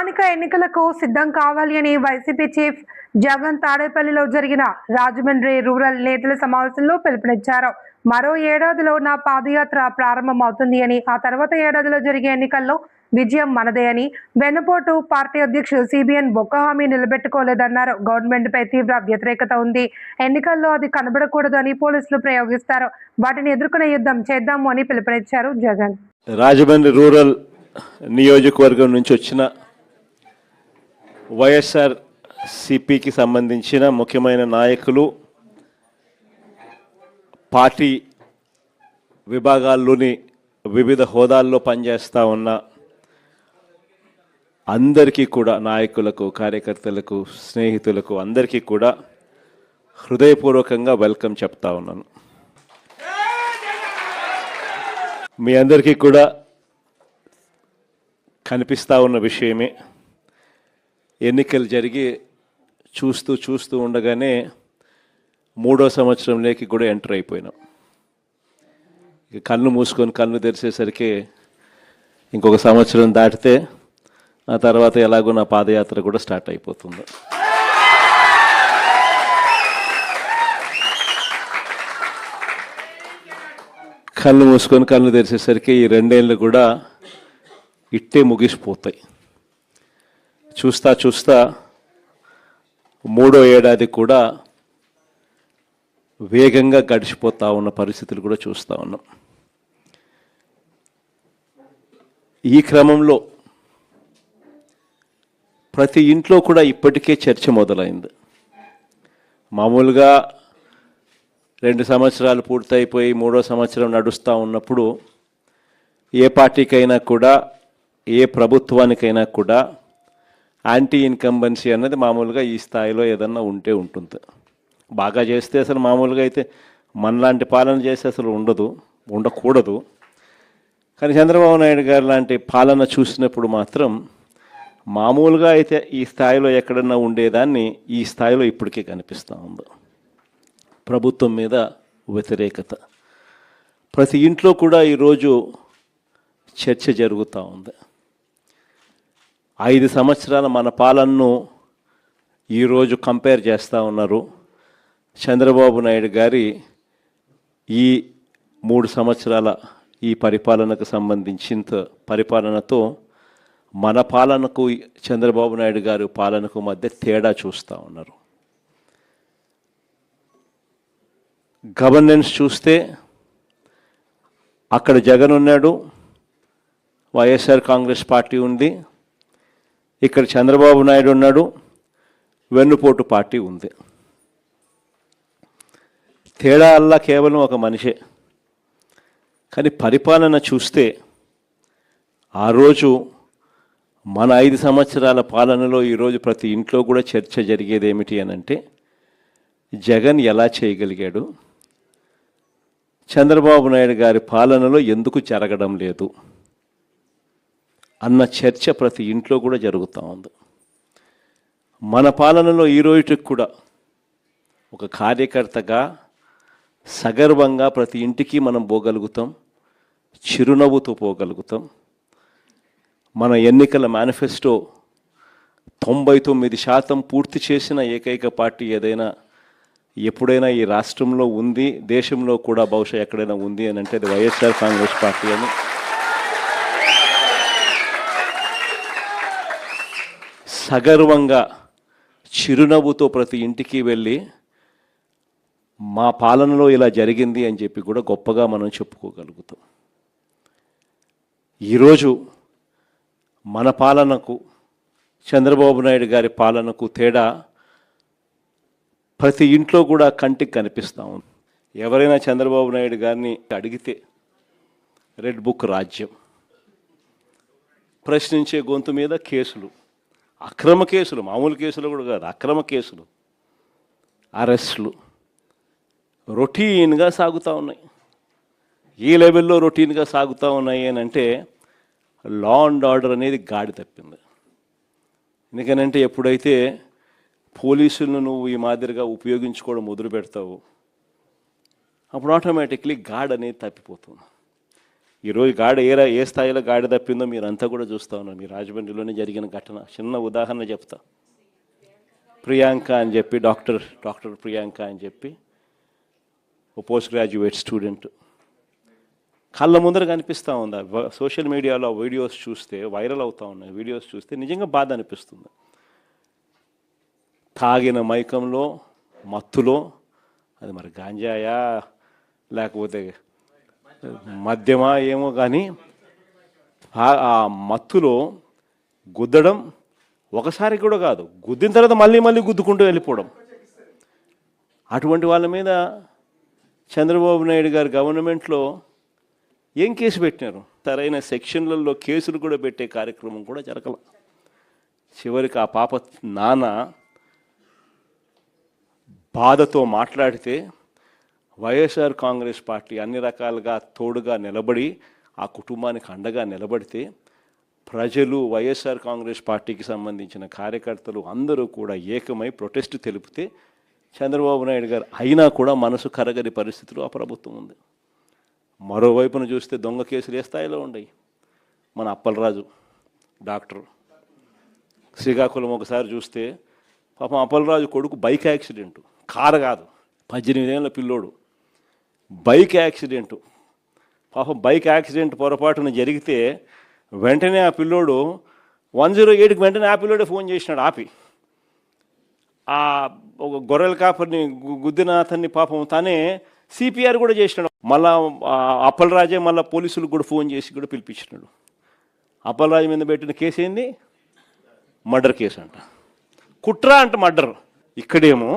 స్థానిక ఎన్నికలకు సిద్ధం కావాలి అని వైసీపీ చీఫ్ జగన్ తాడేపల్లిలో జరిగిన రాజమండ్రి రూరల్ నేతల సమావేశంలో పిలుపునిచ్చారు. మరో ఏడాదిలో నా పాదయాత్ర ప్రారంభమవుతుంది అని, ఆ తర్వాత ఏడాదిలో జరిగే ఎన్నికల్లో విజయం మనదే అని, వెన్నుపోటు పార్టీ అధ్యక్షుడు సిబిఎన్ ఒక్క హామీ నిలబెట్టుకోలేదన్నారు. గవర్నమెంట్ పై తీవ్ర వ్యతిరేకత ఉంది, ఎన్నికల్లో అది కనబడకూడదు అని పోలీసులు ప్రయోగిస్తారు, వాటిని ఎదుర్కొనే యుద్ధం చేద్దాము అని పిలుపునిచ్చారు జగన్. రాజమండ్రి రూరల్ నియోజకవర్గం నుంచి వచ్చిన వైఎస్ఆర్ సిపికి సంబంధించిన ముఖ్యమైన నాయకులు, పార్టీ విభాగాల్లోని వివిధ హోదాల్లో పనిచేస్తూ ఉన్న అందరికీ కూడా, నాయకులకు, కార్యకర్తలకు, స్నేహితులకు అందరికీ కూడా హృదయపూర్వకంగా వెల్కమ్ చెప్తా ఉన్నాను. మీ అందరికీ కూడా కనిపిస్తూ ఉన్న విషయమే, ఎన్నికలు జరిగి చూస్తూ ఉండగానే 3వ సంవత్సరంలోకి కూడా ఎంటర్ అయిపోయినాం. ఇక కళ్ళు మూసుకొని కళ్ళు తెరిచేసరికి ఇంకొక సంవత్సరం దాటితే ఆ తర్వాత ఎలాగో నా పాదయాత్ర కూడా స్టార్ట్ అయిపోతుంది. కళ్ళు మూసుకొని కళ్ళు తెరిచేసరికి ఈ 2 ఏళ్ళు కూడా ఇట్టే ముగిసిపోతాయి. చూస్తా 3వ ఏడాది కూడా వేగంగా గడిచిపోతూ ఉన్న పరిస్థితులు కూడా చూస్తూ ఉన్నాం. ఈ క్రమంలో ప్రతి ఇంట్లో కూడా ఇప్పటికే చర్చ మొదలైంది. మామూలుగా 2 సంవత్సరాలు పూర్తయిపోయి 3వ సంవత్సరం నడుస్తూ ఉన్నప్పుడు ఏ పార్టీకైనా కూడా, ఏ ప్రభుత్వానికైనా కూడా యాంటీ ఇన్కంబెన్సీ అన్నది మామూలుగా ఈ స్థాయిలో ఏదన్నా ఉంటే ఉంటుంది. బాగా చేస్తే అసలు మామూలుగా అయితే మనలాంటి పాలన చేస్తే అసలు ఉండకూడదు. కానీ చంద్రబాబు నాయుడు గారు లాంటి పాలన చూసినప్పుడు మాత్రం మామూలుగా అయితే ఈ స్థాయిలో ఎక్కడన్నా ఉండేదాన్ని ఈ స్థాయిలో ఇప్పటికే కనిపిస్తూ ఉంది. ప్రభుత్వం మీద వ్యతిరేకత ప్రతి ఇంట్లో కూడా ఈరోజు చర్చ జరుగుతూ ఉంది. 5 సంవత్సరాల మన పాలనను ఈరోజు కంపేర్ చేస్తూ ఉన్నారు. చంద్రబాబు నాయుడు గారి ఈ 3 సంవత్సరాల ఈ పరిపాలనకు సంబంధించిన పరిపాలనతో మన పాలనకు, చంద్రబాబు నాయుడు గారి పాలనకు మధ్య తేడా చూస్తూ ఉన్నారు. గవర్నెన్స్ చూస్తే అక్కడ జగన్ ఉన్నాడు, వైఎస్ఆర్ కాంగ్రెస్ పార్టీ ఉంది. ఇక్కడ చంద్రబాబు నాయుడు ఉన్నాడు, వెన్నుపోటు పార్టీ ఉంది. తేడా అల్లా కేవలం ఒక మనిషే. కానీ పరిపాలన చూస్తే ఆ రోజు మన 5 సంవత్సరాల పాలనలో ఈరోజు ప్రతి ఇంట్లో కూడా చర్చ జరిగేది ఏమిటి అని అంటే, జగన్ ఎలా చేయగలిగాడు, చంద్రబాబు నాయుడు గారి పాలనలో ఎందుకు జరగడం లేదు అన్న చర్చ ప్రతి ఇంట్లో కూడా జరుగుతూ ఉంది. మన పాలనలో ఈ రోజుకి కూడా ఒక కార్యకర్తగా సగర్వంగా ప్రతి ఇంటికి మనం పోగలుగుతాం, చిరునవ్వుతో పోగలుగుతాం. మన ఎన్నికల మేనిఫెస్టో 99% పూర్తి చేసిన ఏకైక పార్టీ ఏదైనా ఎప్పుడైనా ఈ రాష్ట్రంలో ఉంది, దేశంలో కూడా బహుశా ఎక్కడైనా ఉంది అని అంటే అది వైఎస్ఆర్ కాంగ్రెస్ పార్టీ అని సగర్వంగా చిరునవ్వుతో ప్రతి ఇంటికి వెళ్ళి మా పాలనలో ఇలా జరిగింది అని చెప్పి కూడా గొప్పగా మనం చెప్పుకోగలుగుతాం. ఈరోజు మన పాలనకు, చంద్రబాబు నాయుడు గారి పాలనకు తేడా ప్రతి ఇంట్లో కూడా కంటికి కనిపిస్తూ ఉంది. ఎవరైనా చంద్రబాబు నాయుడు గారిని అడిగితే రెడ్ బుక్ రాజ్యం, ప్రశ్నించే గొంతు మీద కేసులు, అక్రమ కేసులు, మామూలు కేసులు కూడా కాదు, అక్రమ కేసులు, అరెస్టులు రొటీన్గా సాగుతూ ఉన్నాయి. ఈ లెవెల్లో రొటీన్గా సాగుతూ ఉన్నాయి అని అంటే లా అండ్ ఆర్డర్ అనేది గాడి తప్పింది. ఎందుకనంటే ఎప్పుడైతే పోలీసులను నువ్వు ఈ మాదిరిగా ఉపయోగించుకోవడం మొదలు పెడతావు, అప్పుడు ఆటోమేటిక్లీ గాడ్ అనేది తప్పిపోతుంది. ఈరోజు ఏ స్థాయిలో గాడి తప్పిందో మీరంతా కూడా చూస్తూ ఉన్నారు. మీ రాజమండ్రిలోనే జరిగిన ఘటన చిన్న ఉదాహరణ చెప్తా. ప్రియాంక అని చెప్పి డాక్టర్ ప్రియాంక అని చెప్పి ఓ పోస్ట్ గ్రాడ్యుయేట్ స్టూడెంట్ కళ్ళ ముందర కనిపిస్తూ ఉంది. సోషల్ మీడియాలో వీడియోస్ చూస్తే వైరల్ అవుతూ ఉన్నాయి. వీడియోస్ చూస్తే నిజంగా బాధ అనిపిస్తుంది. తాగిన మైకంలో మత్తులో, అది మరి గాంజాయా లేకపోతే మద్యమా ఏమో కానీ ఆ మత్తులో గుద్దడం ఒకసారి కూడా కాదు, గుద్దిన తర్వాత మళ్ళీ గుద్దుకుంటూ వెళ్ళిపోవడం. అటువంటి వాళ్ళ మీద చంద్రబాబు నాయుడు గారు గవర్నమెంట్లో ఏం కేసు పెట్టినారు? సరైన సెక్షన్లలో కేసులు కూడా పెట్టే కార్యక్రమం కూడా జరగల. చివరికి ఆ పాప నాన్న బాధతో మాట్లాడితే వైఎస్ఆర్ కాంగ్రెస్ పార్టీ అన్ని రకాలుగా తోడుగా నిలబడి ఆ కుటుంబానికి అండగా నిలబడితే ప్రజలు, వైఎస్ఆర్ కాంగ్రెస్ పార్టీకి సంబంధించిన కార్యకర్తలు అందరూ కూడా ఏకమై ప్రొటెస్ట్ తెలిపితే చంద్రబాబు నాయుడు గారు అయినా కూడా మనసు కరగని పరిస్థితిలో ఆ ప్రభుత్వం ఉంది. మరోవైపున చూస్తే దొంగ కేసులు ఏ స్థాయిలో ఉన్నాయి. మన అప్పలరాజు డాక్టర్ శ్రీకాకుళం ఒకసారి చూస్తే పాపం అప్పలరాజు కొడుకు బైక్ యాక్సిడెంటు, కారు కాదు, 18 ఏళ్ళ పిల్లోడు, బైక్ యాక్సిడెంటు. పాపం బైక్ యాక్సిడెంట్ పొరపాటున జరిగితే వెంటనే ఆ పిల్లోడు 108కి వెంటనే ఆ పిల్లోడే ఫోన్ చేసినాడు. ఆపి ఆ ఒక గొర్రెల కాపరిని గుద్దిన అతన్ని పాపం తానే సిపిఆర్ కూడా చేసినాడు. మళ్ళా అప్పలరాజే మళ్ళీ పోలీసులకు కూడా ఫోన్ చేసి కూడా పిలిపించినాడు. అప్పలరాజు మీద పెట్టిన కేసు ఏంది? మర్డర్ కేసు అంట. కుట్ర అంట మర్డర్. ఇక్కడేమో